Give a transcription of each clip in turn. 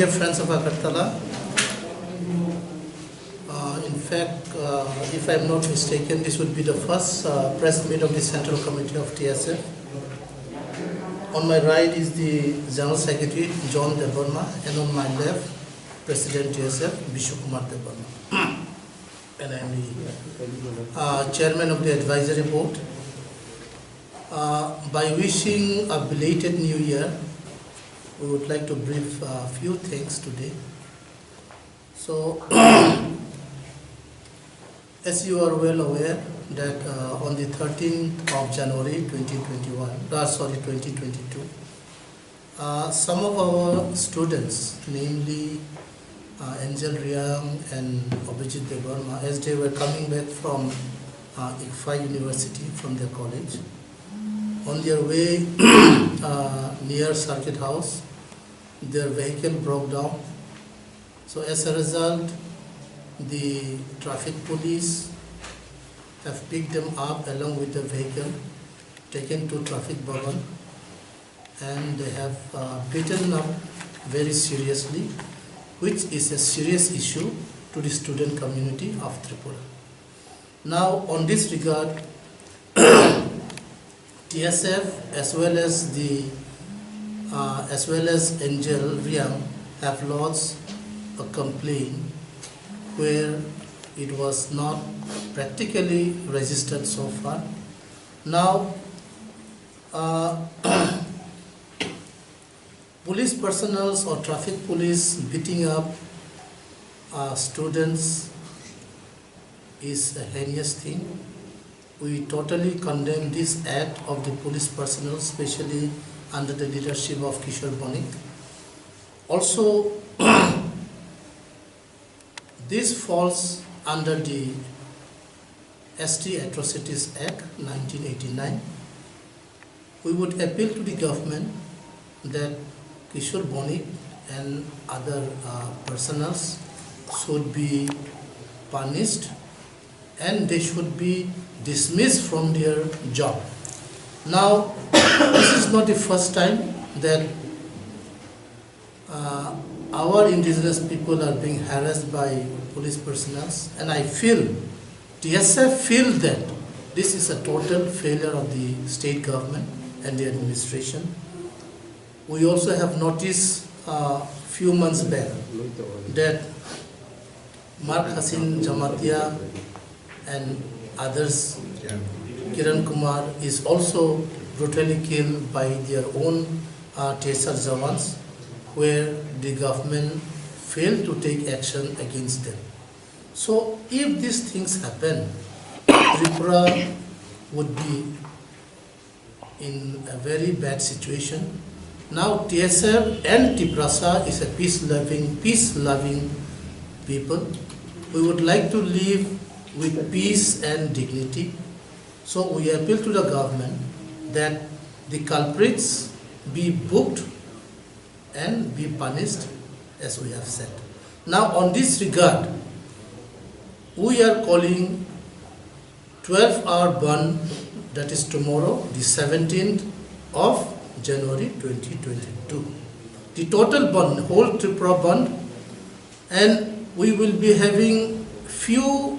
dear friends of Agartala, in fact, if I am not mistaken, this would be the first press meet of the Central Committee of TSF. On my right is the General Secretary, John Devarma, and on my left, President TSF, Bishu Kumar Devarma. And I am the Chairman of the Advisory Board. By wishing a belated New Year, we would like to brief a few things today. So, as you are well aware that on the 13th of January 2022, some of our students, namely Angel Riang and Abhijit Devarma, as they were coming back from ICFA University from their college, on their way near Circuit House, their vehicle broke down. So as a result, the traffic police have picked them up along with the vehicle, taken to traffic bhavan, and they have beaten up very seriously, which is a serious issue to the student community of Tripura. Now, on this regard, TSF as well as Angel Riang have lodged a complaint where it was not practically registered so far. Now, police personnel or traffic police beating up students is a heinous thing. We totally condemn this act of the police personnel, especially under the leadership of Kishore Bonik. Also, this falls under the ST Atrocities Act 1989. We would appeal to the government that Kishore Bonik and other personnel should be punished and they should be dismissed from their job. Now, this is not the first time that our indigenous people are being harassed by police personnel, and I feel, TSF feel that this is a total failure of the state government and the administration. We also have noticed a few months back that Mark Hasin Jamatia and others, Kiran Kumar, is also brutally killed by their own TSR Jawans, where the government failed to take action against them. So if these things happen, Tripura would be in a very bad situation. Now TSF and Tiprasa is a peace-loving people. We would like to live with peace and dignity. So we appeal to the government that the culprits be booked and be punished as we have said. Now on this regard, we are calling 12-hour Bandh, that is tomorrow, the 17th of January 2022. The total Bandh, whole Tripura Bandh, and we will be having few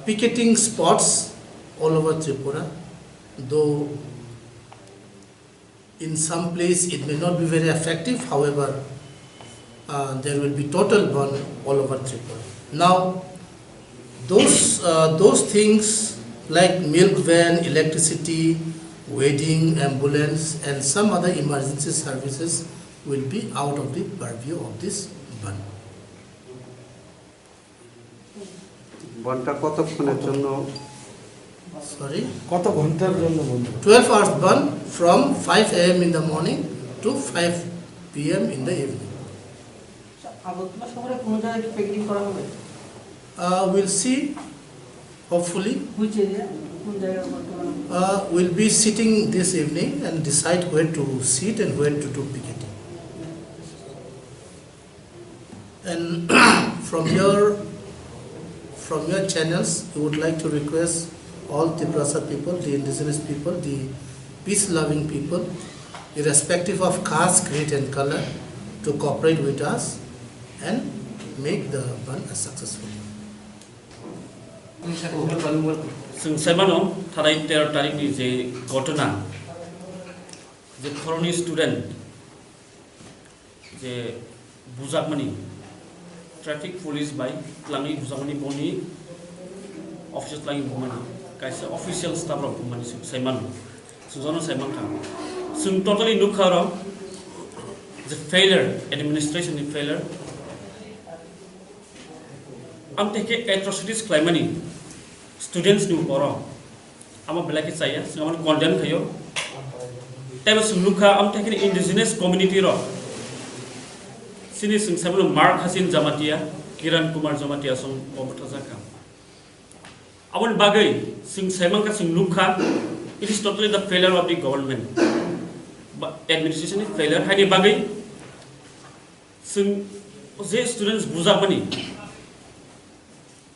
picketing spots all over Tripura, though in some place it may not be very effective. However, there will be total Bandh all over Tripura. Now, those things like milk van, electricity, wedding, ambulance, and some other emergency services will be out of the purview of this Bandh. বনটা কতক্ষণের জন্য? Sorry? কত ঘন্টার জন্য বন্ধ? 12 hours Bandh from 5 AM in the morning to 5 PM in the evening. We'll see, hopefully. Which area? We'll be sitting this evening and decide where to sit and where to do picketing. And from your channels, we would like to request all Tiprasa people, the indigenous people, the peace-loving people, irrespective of caste, creed and color, to cooperate with us and make the Bandh a successful. जों साइमानो थाराय 13 तारिखनि जे घटना जे खरनि student जे बुजाकमानि traffic police bye लांनि बुजाकमानि बनि office लांनि बुमानि कायसे official staff रक बुमानि साइमानो जों साइमान था जों totally नुखारो the failure administration is failure am take atrocities Khlainani students nu poro ama belaki saya sengaman condemn khayo tebe sumlukha am take indigenous community ro sini sing sablo mark hasin jamatia kiran kumar jamatia song pomta jaka amon bagai sing saimangka sing lukha it is totally the failure of the government but administration is failure hani bagai sing je students buzakmani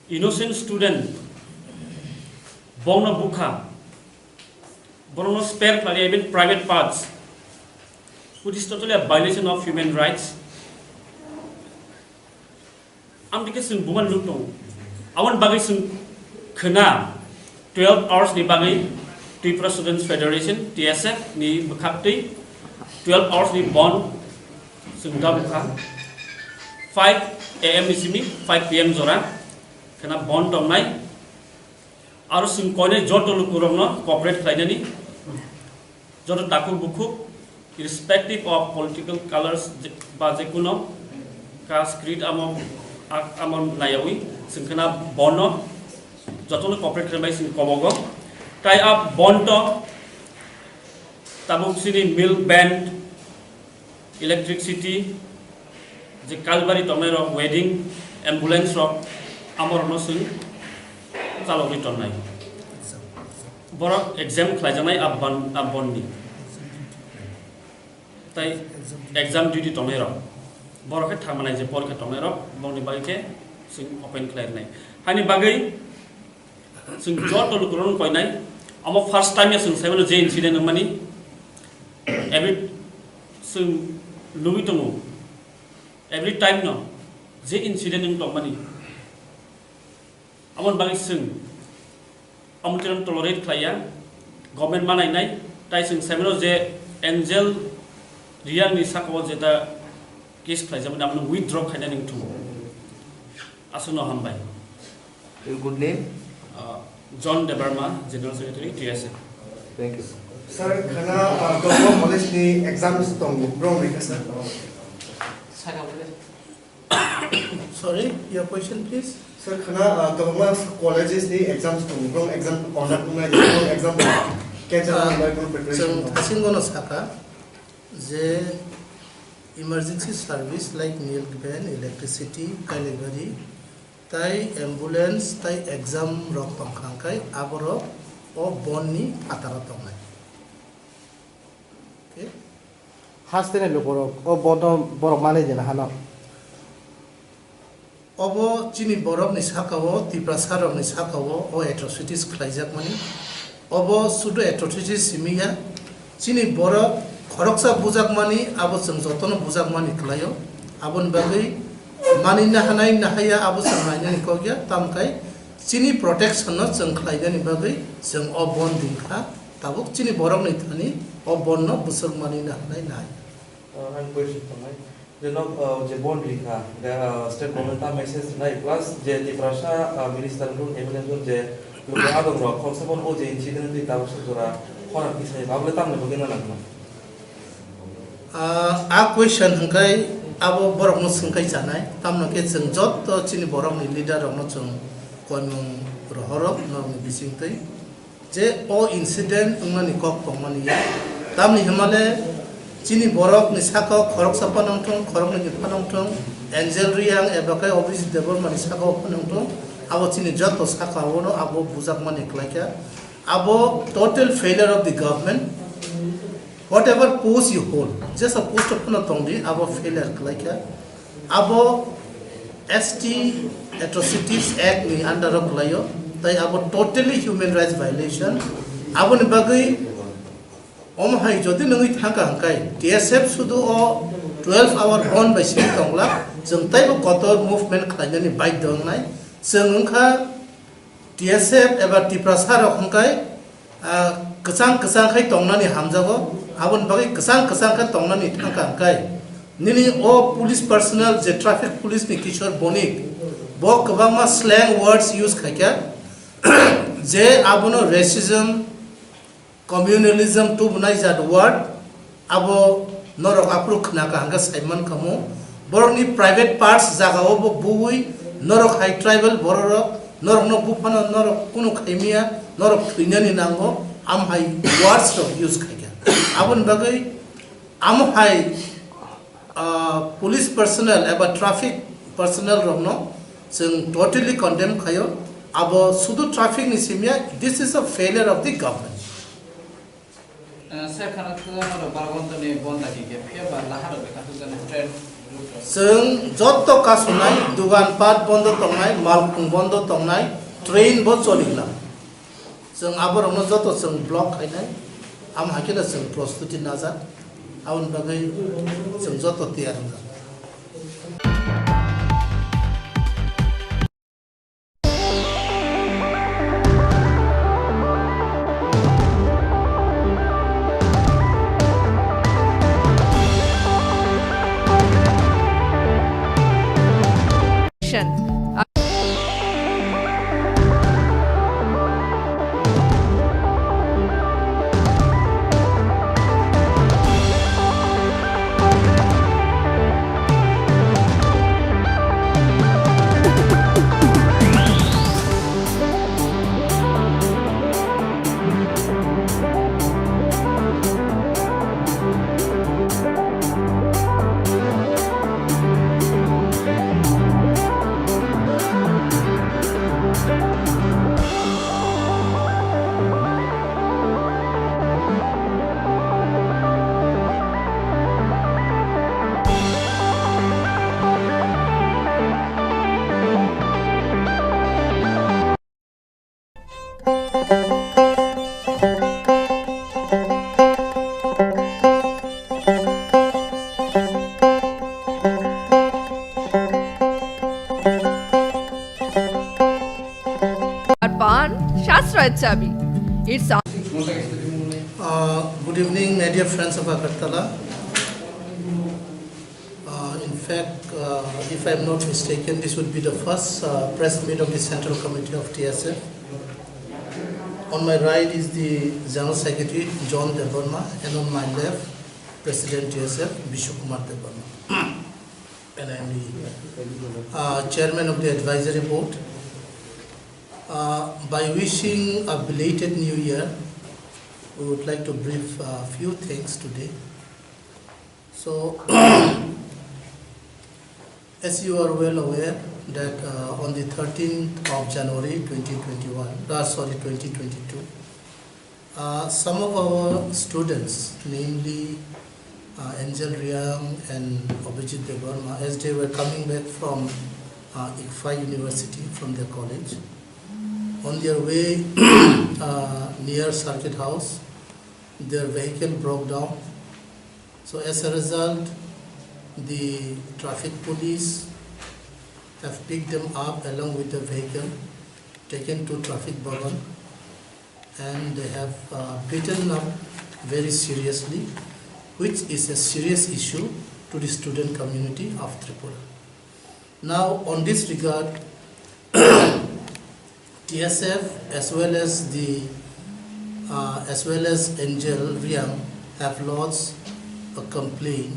innocent student Bona Bukha, Bono spare even private parts, which is totally a violation of human rights. I'm taking Buman Lutong. I want Bagay Khna 12 hours ni Bagay, Tripura Students Federation, TSF, ni Bukapti, 12 hours ni Bandh, Sungda Bukha, 5 AM ni Simi, 5 PM Zora, Khna Bandh Domnai. Aru sing koine joto lukurongno cooperate Khlainani joto takul bukhu irrespective of political colors ba jekuno caste creed amon nayawi singkana bono joto cooperate khlai sing kobogo tai up bonto tabuk sini milk band electricity je kalbari tomero wedding ambulance rock amorno sing Kalau return naik, borok exam kelajanai abon ni, tai exam duty tomero, borok ke thamanai je pol ke tomero, bong ni bagai ke sing open clear naik. Hani bagai sing jauh tolu kurang koi naik, amo first time ya sing saya mana je incident mani, every sing lui tomu, every time no, je incident yang tom mani. Amon bagi sing amon tiram tolerate klaya government manai nai tai sing semero je angel riang ni sakwa je ta case klaya jaman amon withdraw khana ning tu asuno hambai Your good name? John Debarma, General Secretary TSF. Thank you. Sir, khana government college ni exam tong bro mai sir. Sorry, your question please. Sir, khana government colleges ni exams tong bro exam conduct na exam ke jana by preparation. So hasin gono saka je emergency service like milk van, electricity, delivery, tai ambulance, tai exam rok pangkhangkai aboro o bonni atara tongai. Okay. Hastene luborok o borok mane jena hano. Obo chini borok ni sakawo Tripura sarok ni sakawo o atrocities khlaijak mani obo sudo atrocities simiya chini borok khoroksa bujak mani abo sing jotono bujak mani khlayo abon bagai mani na hanai na haya abo sangai ni kogya tamkai chini protection no jeng khlaijani bagai jeng obon dingkha tabuk chini borok ni thani obon no busuk mani na hanai na I'm question for my the bond rika the state government message nai plus je Tripura minister ru evidence je lu adong ro Constable o je incident di tawas jora khona kisai bable tamne bagena na a question hangkai abo borok no singkai janai tamno ke jeng jot to chini borok ni leader rok no chung koimung rohorok no bisingtai je o incident ngani kok pongmani tamni himale chini borok ni saka khorok sapa nongthong khorok ni phanongthong angel riang ebakai office devor mani saka phanongthong abo chini joto saka wono abo bujak mani klaika abo total failure of the government whatever post you hold just a post of tongdi abo failure klaika abo ST atrocities act ni under of klayo tai abo totally human rights violation abo ni bagai Om hai jodi nangi thangka hangkai TSF sudu o 12 hour on by sini tongla jeng tai bo kotor movement Khlainani bike dong nai jeng ngkha TSF eba Tripura rok hangkai kesang khai tongnani hamjago abon bagai kesang khai tongnani thangka kai nini o police personnel je traffic police ni Kishore Bonik bo kabama slang words use khaikya je abono racism communalism to bunai jad word abo norok apruk naka hanga Simon kamo borni private parts jagao bo bui norok high tribal borok norok no bufano norok kuno khaimia norok thuinani nango am high words of use khaikya abon bagai am high police personnel aba traffic personnel romno sing totally condemn khayo abo sudu traffic ni simia this is a failure of the government. Seng joto kasunai dugan pat bondo tongnai malpung bondo tongnai train bo choligla seng abor ono joto seng block khainai am hakila seng prostuti nazat aun bagai seng joto tiar na It's good evening, my dear friends of Agartala. In fact, if I am not mistaken, this would be the first press meet of the Central Committee of TSF. On my right is the General Secretary, John Devarma, and on my left, President TSF, Bishwakumar Devarma. And I am the Chairman of the Advisory Board. By wishing a belated New Year, we would like to brief a few things today. So, as you are well aware that on the 13th of January 2022, some of our students, namely Angel Riang and Abhijit Devarma, as they were coming back from ICFA University from their college, on their way near Circuit House, their vehicle broke down. So as a result, the traffic police have picked them up along with the vehicle, taken to traffic bhavan, and they have beaten up very seriously, which is a serious issue to the student community of Tripura. Now, on this regard, TSF as well as Angel Riang have lodged a complaint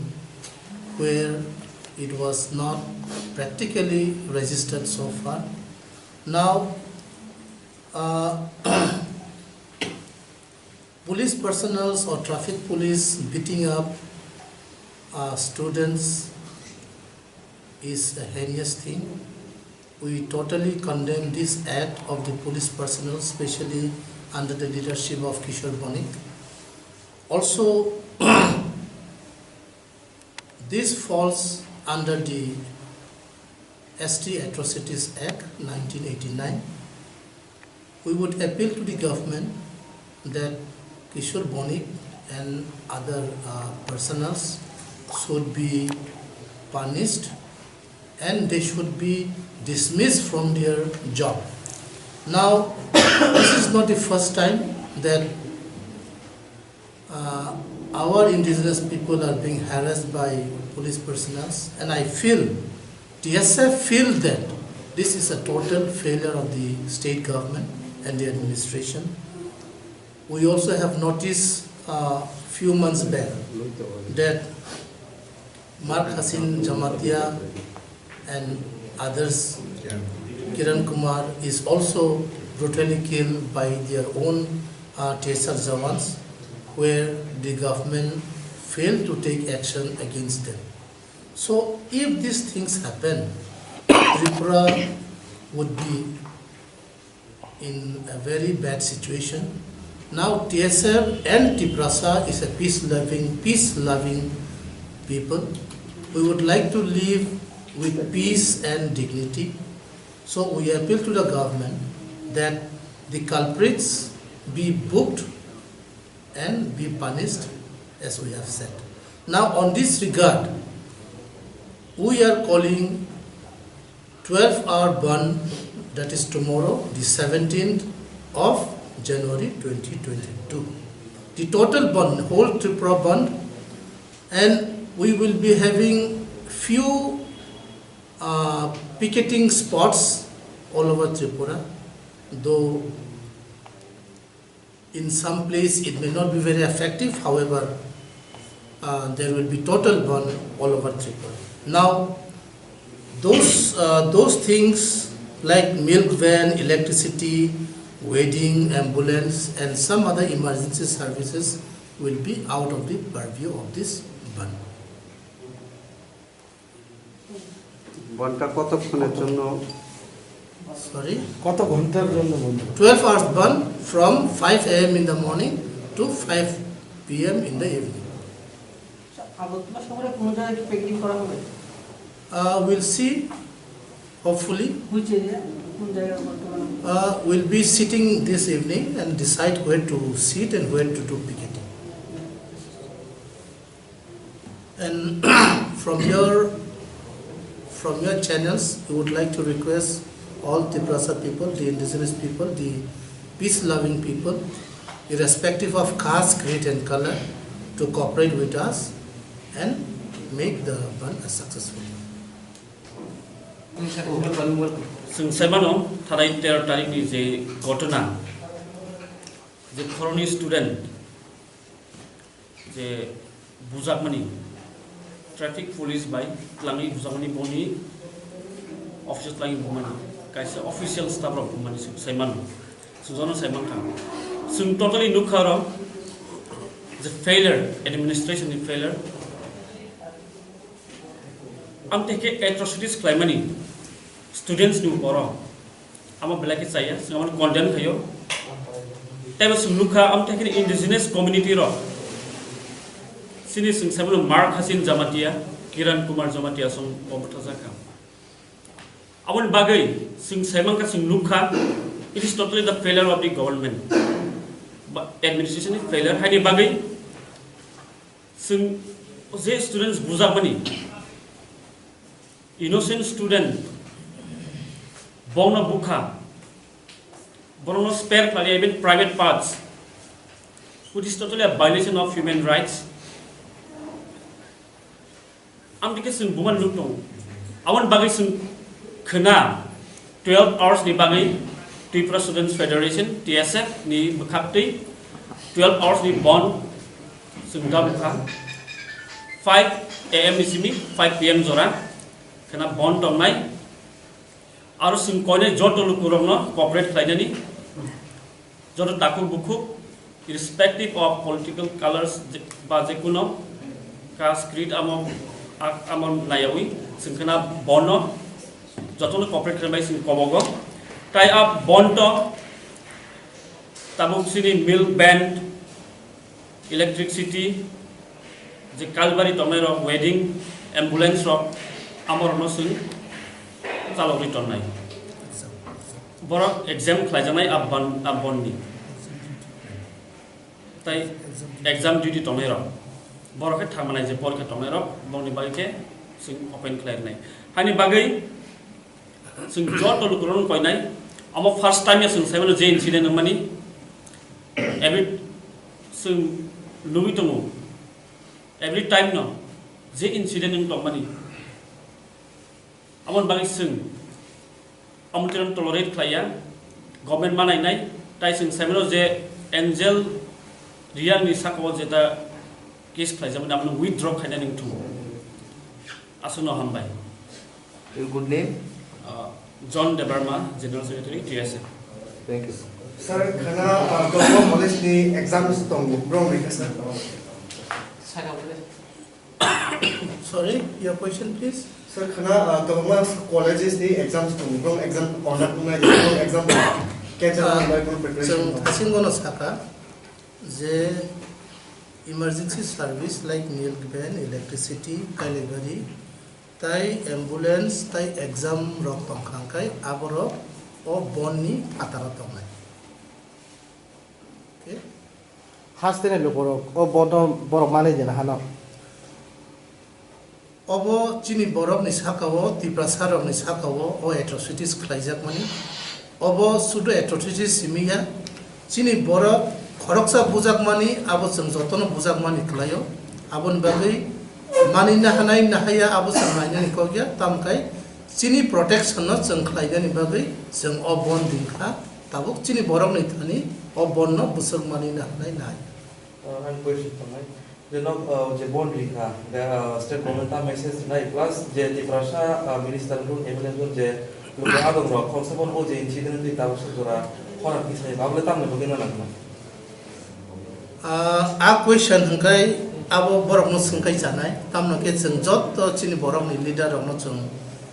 where it was not practically registered so far. Now, police personnel or traffic police beating up students is a heinous thing. We totally condemn this act of the police personnel, especially under the leadership of Kishore Bonik. Also, this falls under the ST Atrocities Act 1989. We would appeal to the government that Kishore Bonik and other personnel should be punished and they should be dismissed from their job. Now, this is not the first time that our indigenous people are being harassed by police personnel, and I feel TSF feel that this is a total failure of the state government and the administration. We also have noticed a few months back that Mark Hasin Jamatia and others, Kiran Kumar, is also brutally killed by their own TSF Zawans, where the government failed to take action against them. So if these things happen, Tripura would be in a very bad situation. Now TSF and Tripura is a peace-loving people. We would like to live with peace and dignity. So we appeal to the government that the culprits be booked and be punished as we have said. Now on this regard, we are calling 12-hour Bandh, that is tomorrow, the 17th of January 2022. The total Bandh, whole Tripura Bandh, and we will be having few picketing spots all over Tripura, though in some place it may not be very effective. However, there will be total Bandh all over Tripura. Now, those things like milk van, electricity, wedding, ambulance, and some other emergency services will be out of the purview of this Bandh. বনটা কতক্ষণের জন্য Sorry? কত ঘন্টার জন্য বন্ধ? 12 hours Bandh from 5 AM in the morning to 5 PM in the evening. We'll see, hopefully. Which area? We'll be sitting this evening and decide where to sit and where to do picketing. And from your channels, we would like to request all Tripura people, the indigenous people, the peace-loving people, irrespective of caste, creed and color, to cooperate with us and make the Bandh a successful one. जों साइमानो थाराय 13 तारिखनि जे घटना जे खरनि student जे बुजाकमानि traffic police bye लाङि बुजाकमानि बनि office लाङि बुमानि कायसे official staff रक बुमानि साइमानो सुजानो साइमान थां जों टोटली नुखारो जे फेलियर एडमिनिस्ट्रेशन नि फेलियर आम तेके एट्रोसिटीज क्लाइमानि स्टूडेंट्स नु परो आमा बेलाके चाहिए जों कन्डेम खायो तेबो सुनुखा आम तेके इंडिजिनस कम्युनिटी रो सिनि जों साबलो मार्क हासिन जमातिया किरण कुमार जमातिया सं पबथा जाखा आवन बागै जों साइमांका जों नुखा it is totally the failure of the government administration failure हाइनि बागै जों जे स्टूडेंट्स बुजाकमानि innocent student Bona Bukha Bono spare even private parts, which is totally a violation of human rights. I'm thinking Buman Lutong. I want Bagay Khna 12 hours ni Bagay Tripura Students Federation TSF ni Bukapti 12 hours ni Bandh Sungga Bukha 5 AM ni Simi 5 PM Zora Khna Bandh Tomnai Aru Sungkone Joto Lukuromno corporate Khlainani Joto Taku Buku irrespective of political colors Bazekuno Caste Creed Amon Nayawi Sungkana Bono Joto corporate Khlainai Sungkobogo tie up Bonto Tabuk City milk band electricity the Calvary Tomero wedding ambulance rock Amorno Sung Salok return nai Borok exam Khlajanai Abonni Tai exam duty Tomero borok thamane je porikha tongnai rok bongni bagi ke sing open khlainai hani bagai sing jot to lukuron koinai amo first time ya sing seven je incident mani every sing lui tongu every time no je incident ning tong mani amon bagi sing amutiran tolerate khlaya government manai nai tai sing seven je angel riang ni sakwa jeta case khlaijam namno withdraw khaina ning thu asuno hambai Your good name? John Debarma, General Secretary, TSF. Thank you, sir. Sir, kana government college ni exams tong wrong rika sir. Sorry, your question please. Sir, kana government colleges ni exams tong wrong exam conduct na wrong exam cancel by preparation. जों हासिंगनो साका जे emergency service like milk van, electricity, delivery, tai ambulance, tai exam rok tongkhangkai aboro o bonni atara tongnai. Okay. Hastene lukorok o bondom borok mane jena hano. Obo chini borok ni sakawo Tripura sarok ni sakawo o atrocities khlaijak mani. Obo sudo atrocities simiya chini borok khoroksa bujak mani abo जों जतनो bujak mani khlayo abon bagai mani na hanai na haya abo जों नायनानै कगया tamkai chini protection no जों khlaigani bagai जों o bon dingkha tabuk chini borok ni thani o bon no busuk mani na hanai na I'm question tongnai je no je bond rika the state government ta message nai plus je Tripura minister run eminent je luka adong ro Constable o je incident ti tabu sura khora kisai bagle tamne bogena nangna a question hangkai abo borok no sungkai janai tamno ke जों jot chini borok ni leader rok no जों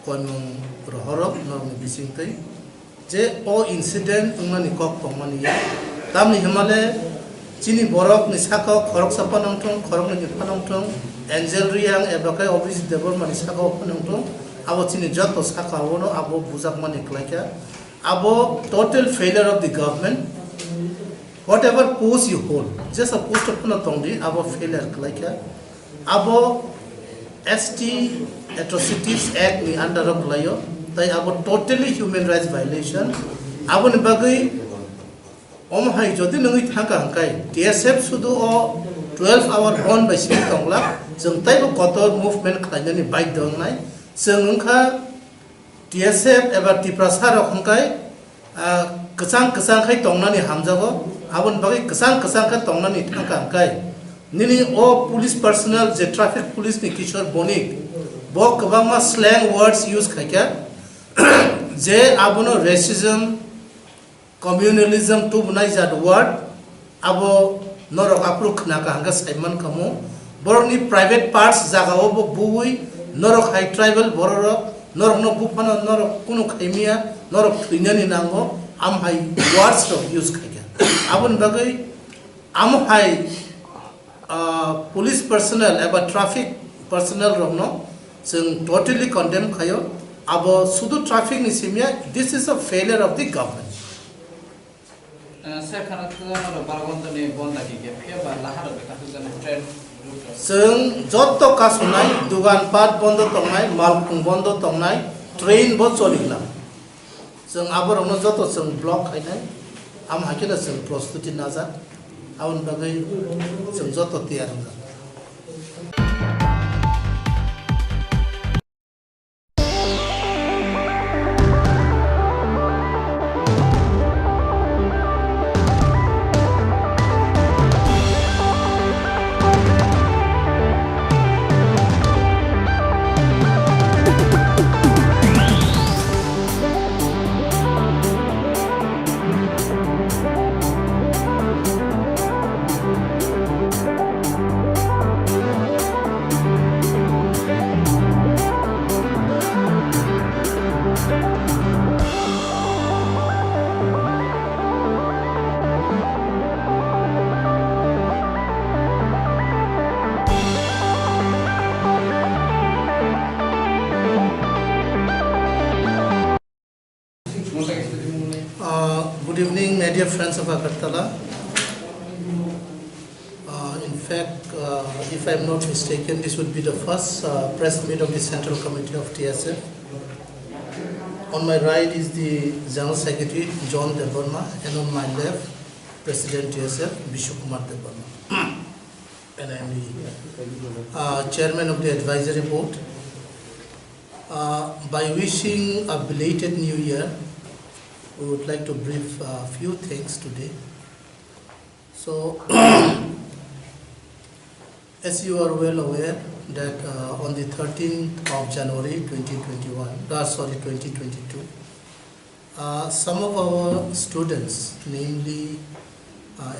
koimung rohorok no ni bisingtai je o incident ungmani kok pongmani ya tamni himale chini borok ni sakao khorok sapa nangthong khorok ni phanangthong angel riang ebakai office devil mani sakao phanangthong abo chini jot sakao no abo bujak mani klaika abo total failure of the government. Whatever post you hold, just a post of Punatongdi, our failure like abo ST Atrocities Act ni under of Layo, they about totally human rights violation. Abo ni bagay Omahai Jodi Nungi Hanka Hankai, TSF Sudu or 12-hour bond by Sing Tongla, some type of Kotor movement Khlainani by Dongnai, Sungka TSF ever Tripura Hankai, Kasang Kai Tongnani Hamzago. Abon bagi kesang ka tongna ni thangka kai nini o police personnel je traffic police ni kishor bonik bo kabama slang words use khaikya je abono racism communalism to bunai jad word abo norok apru khna ka hanga saiman kamu borni private parts jaga obo bui norok high tribal bororok norok no bufano norok kunu khaimia norok thuinani nango am high words of use khaikya abon bagai am hai police personnel eba traffic personnel romno जों totally condemn khayo abo sudu traffic ni simia this is a failure of the government sir khana khana baragondo ni bonda ki ke phe ba lahar beta khujana trend जों जत्तो कासुनाय दुगान पाट बन्द तंनाय मालखुं बन्द तंनाय train बो चलिला जों आबरनो जत्तो जों block खायनाय आम हाकिला जों प्रस्तुति नाजा आउन बागै जों जत्तो तयार जा Good evening, my dear friends of Agartala. In fact, if I'm not mistaken, this would be the first press meet of the Central Committee of TSF. On my right is the General Secretary, John Devarma, and on my left, President TSF, Bishukumar Devarma. And I am the Chairman of the Advisory Board. By wishing a belated New Year, we would like to brief a few things today. So, as you are well aware that on the 13th of January 2022, some of our students, namely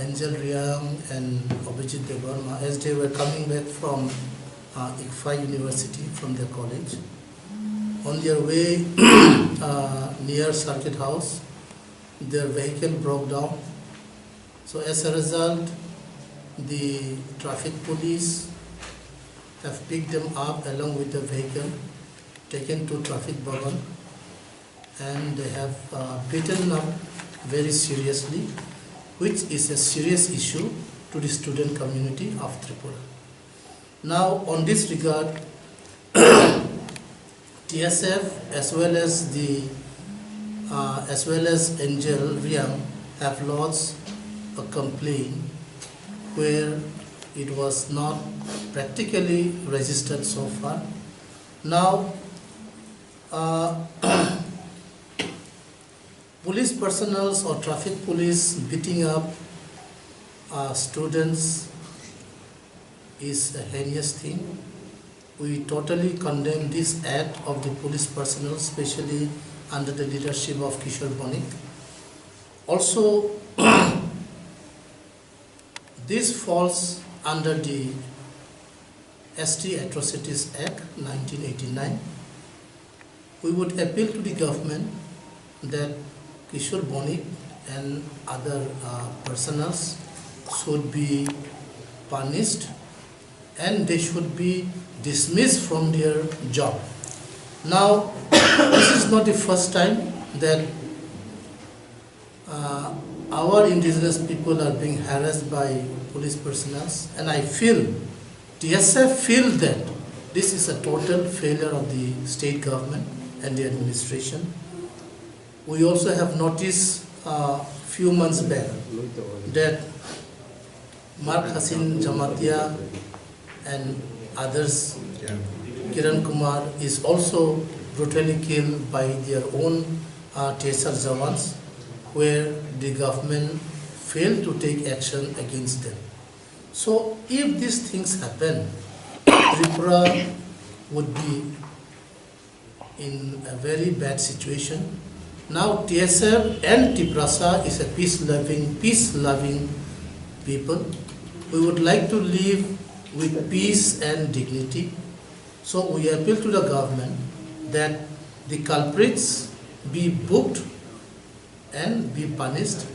Angel Riang and Abhijit Devarma, as they were coming back from ICFA University from their college, on their way near Circuit House, their vehicle broke down. So as a result, the traffic police have picked them up along with the vehicle, taken to traffic bhavan, and they have beaten up very seriously, which is a serious issue to the student community of Tripura. Now, on this regard, TSF as well as Angel Riang have lodged a complaint where it was not practically registered so far. Now, police personnel or traffic police beating up students is a heinous thing. We totally condemn this act of the police personnel, especially under the leadership of Kishore Bonik. Also, this falls under the ST Atrocities Act 1989. We would appeal to the government that Kishore Bonik and other personnel should be punished and they should be dismissed from their job. Now, this is not the first time that our indigenous people are being harassed by police personnel, and I feel, TSF feel that this is a total failure of the state government and the administration. We also have noticed a few months back that Mark Hasin Jamatia and others, Kiran Kumar, is also brutally killed by their own TSR Zawans, where the government failed to take action against them. So if these things happen, Tripura would be in a very bad situation. Now TSF and Tripura is a peace-loving people. We would like to live with peace and dignity. So we appeal to the government that the culprits be booked and be punished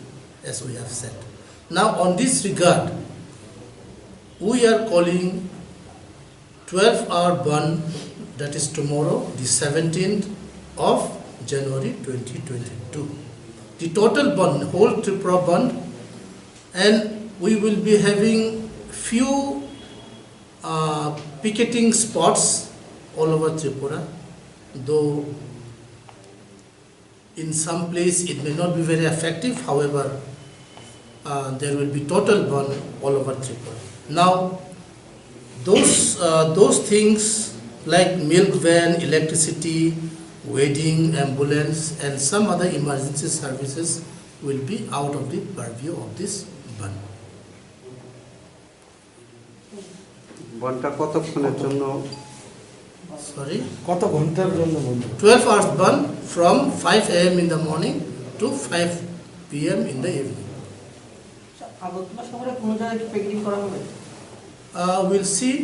as we have said. Now on this regard, we are calling 12-hour Bandh, that is tomorrow, the 17th of January 2022. The total Bandh, whole Tripura Bandh, and we will be having few picketing spots all over Tripura, though in some place it may not be very effective. However, there will be total Bandh all over Tripura. Now, those things like milk van, electricity, wedding, ambulance, and some other emergency services will be out of the purview of this Bandh. বনটা কতক্ষণের জন্য? Sorry? কত ঘন্টার জন্য বন্ধ? 12 hours Bandh from 5 AM in the morning to 5 PM in the evening. We'll see,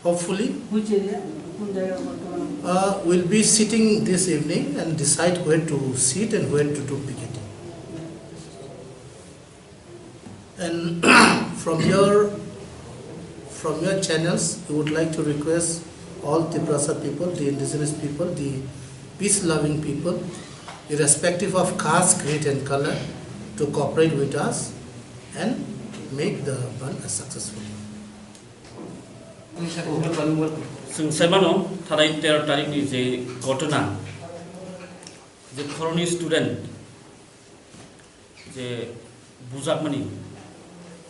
hopefully. Which area? We'll be sitting this evening and decide where to sit and where to do picketing. And from your channels, we would like to request all Tripura people, the indigenous people, the peace-loving people, irrespective of caste, creed and color, to cooperate with us and make the Bandh a successful. जों साइमानो थानाय 13 तारिखनि जे घटना जे खर'नि student जे बुजाकमानि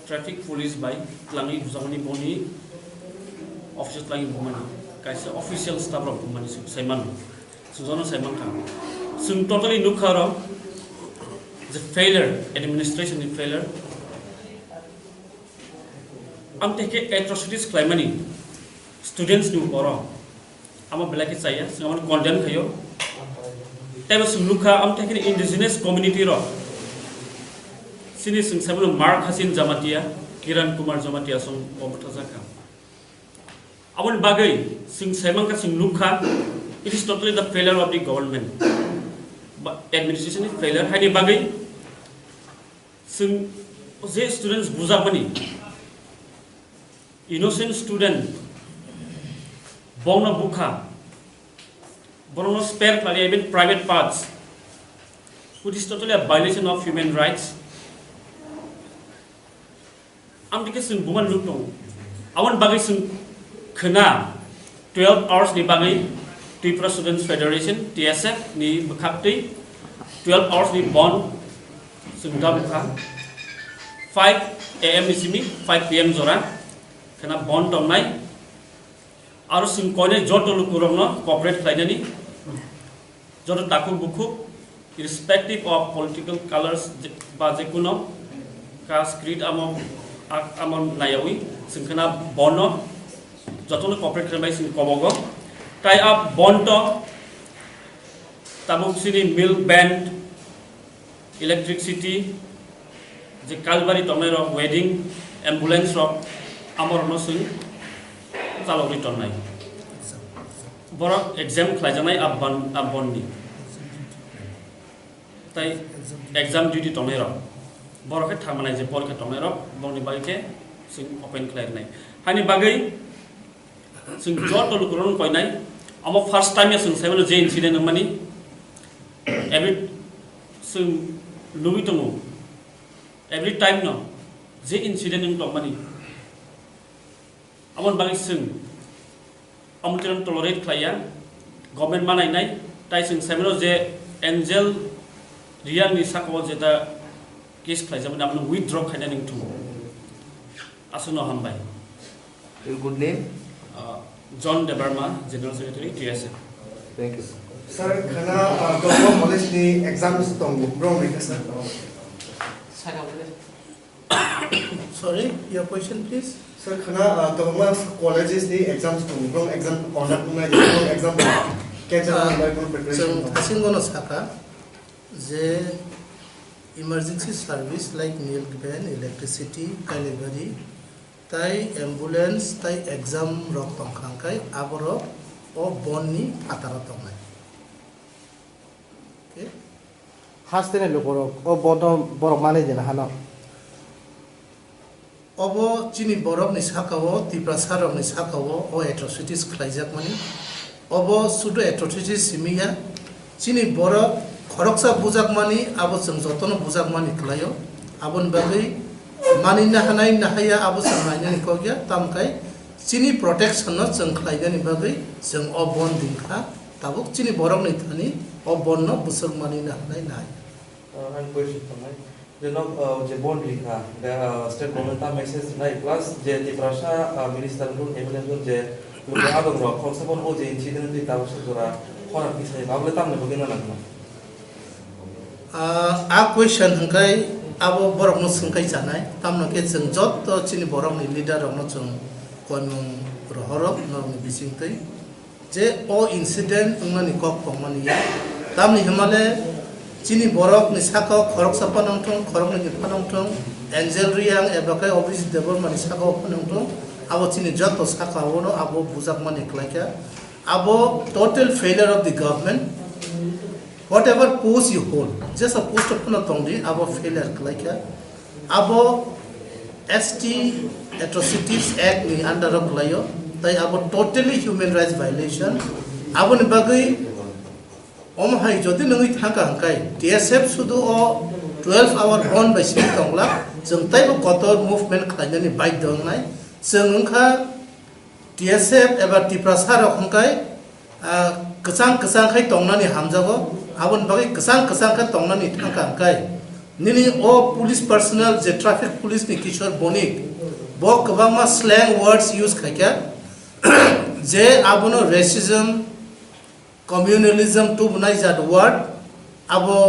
traffic police bye क्लांनि बुजाकमानि बनि office क्लांनि बुमानि कायसे official staff रक बुमानि साइमानो जोंजोनो साइमान था जों totally नुखारो the failure administration is failure am teke atrocities Khlainani students nu poro ama belaki saya sengaman condemn khayo tebe sumlukha am teke indigenous community ro sini sing sabun mark hasin jamatia kiran kumar jamatia song obata jaka amon bagai sing saimang ka sing lukha it is totally the failure of the government but administration is failure hani bagai sing je students buzakmani innocent student bongna bukha borno spare klari even private parts which is totally a violation of human rights am dike sing buman lukno awan bagai sing khna 12 hours ni bagai Tripura Students Federation TSF ni bukhapti 12 hours ni bond sing bukha 5 AM isimi 5 PM jora kana bond tomnai aru sing koine joto lukurongno corporate Khlainani joto taku bukhu irrespective of political colors ba jekuno caste creed amon nayawi sing kana bono joto corporate Khlainai sing kobogo tai up bonto tabuk sini milk band electricity je kalbari tomnai ro wedding ambulance ro amor no sing chalori tonnai boro exam khlaijanai abon ni tai exam duty tomnai ro boro ke thamanai je porikha tomnai ro boni baike sing open khlainai hani bagai sing joto lukuron koinai amo first time ya sing seven je incident mani every sing lubitomo every time no je incident ning tomani amon bagai sing amutiran tolerate khlaya government manai nai tai sing seven je angel real ni sakwa je ta case khlaijaman amno withdraw khaina ning tu asuno hambai Your good name? John Debarma, General Secretary TSF. Thank you. Sir, khana government college ni exams tong wrong with sir. Sorry, your question please. Sir, khana government colleges ni exams tong wrong exam conduct na wrong exam cancel by preparation. So, Sanmungo saka je emergency service like milk van, electricity, delivery, tai ambulance, tai exam rok tongkhangkai aboro o bonni atara tongnai. Okay. Hastene lukorok o bondom borok mane jena hano. Obo chini borok ni sakawo Tripura sarok ni sakawo o atrocities khlaijakmani obo sudo atrocities simiya chini borok khoroksa bujakmani abo jeng jotono bujakmani khlaio abon bagai manina hanai nahaya abo sangaini kogya tamkai chini protection no jeng khlaigani bagai jeng obon dingkha tabuk chini borok ni thani obon no busuk manina hanai nai I'm question tomai je no je bond likha the state government ta message nai plus je Tripura minister run eminent je luka adong ro Constable o je incident ti ta jora khora pisai bagle tamne bogena nakna a question hangkai abo borok no sungkai janai tamno ke jeng jot to chini borok ni leader rok no jeng konung rohorok no ni bisingtei je o incident ungani kok pongmani ya tamni himale chini borok ni sakao khorok sapa nongthong khorok ni phanongthong angel riang ebakai office devil mani sakao phanongthong abo chini jot to sakao no abo bujak mani klaika abo total failure of the government. Whatever post you hold, just a post of Punatongdi, our failure like our ST Atrocities Act ni under of Layo, they are totally human rights violation. Our Bagui Omahai Jodin Hankai, TSF Sudu or 12-hour bond by Sitongla, जों तैबो Qatar movement खालामनानै bike दंनाय जों उनखा TSF एबा टिप्रासा रखमखाय गोसां-गोसांखाय तंनानै हामजागो आबन बागै गोसां-गोसांखाय तंनानै थांखांखाय निनि ओ पुलिस पर्सनेल जे ट्राफिक पुलिस नि किशोर बनिक बो गोबांमा स्लैंग वर्ड्स यूज खायखा जे आबनो रेसिज्म कम्युनलिज्म टू बनाय जाद वर्ड आबो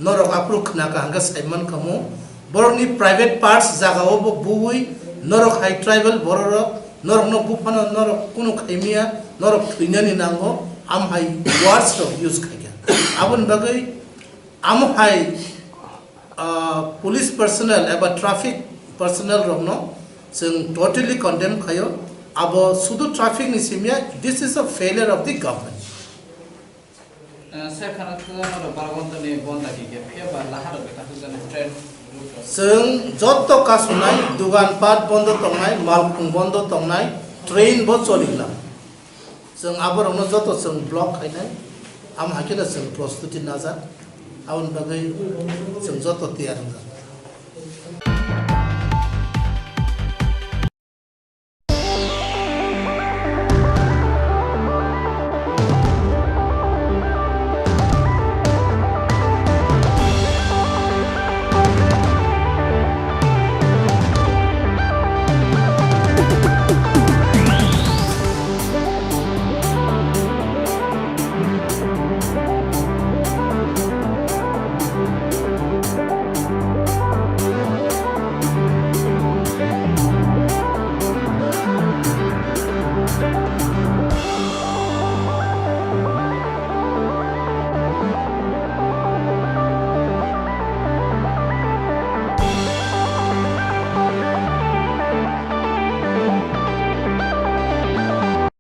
नरक आप्रुक खनाका हांगा साइमन खमो बरनि प्राइवेट पार्ट्स जागावबो बुई नरक हाई ट्राइबल बरर नरक न बुफानो नरक कुनु खाइमिया नरक थुइनानि नांगो आम हाई वर्ड्स रो यूज खायखा आबन बागै आम हाई पुलिस पर्सनेल एबा ट्राफिक पर्सनेल रंनो जों टोटली कंडेम खायो आबो सुदु ट्राफिक नि सिमिया this is a failure of the government सरकार खालामो बारगन्तनि बन्द दाखिके फेबा लाहार बेकाथु जाने ट्रेन जों जत्त कासुनाय दुगान पाट बन्द तंनाय मालपुं बन्द तंनाय ट्रेन बो चलिला जों आबरनो जत्त जों ब्लक खायनाय आम हाकिना जों प्रस्तुति नाजा आउन बागै जों जत्त तयार जा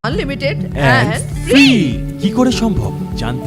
unlimited and and free কি করে সম্ভব জানতে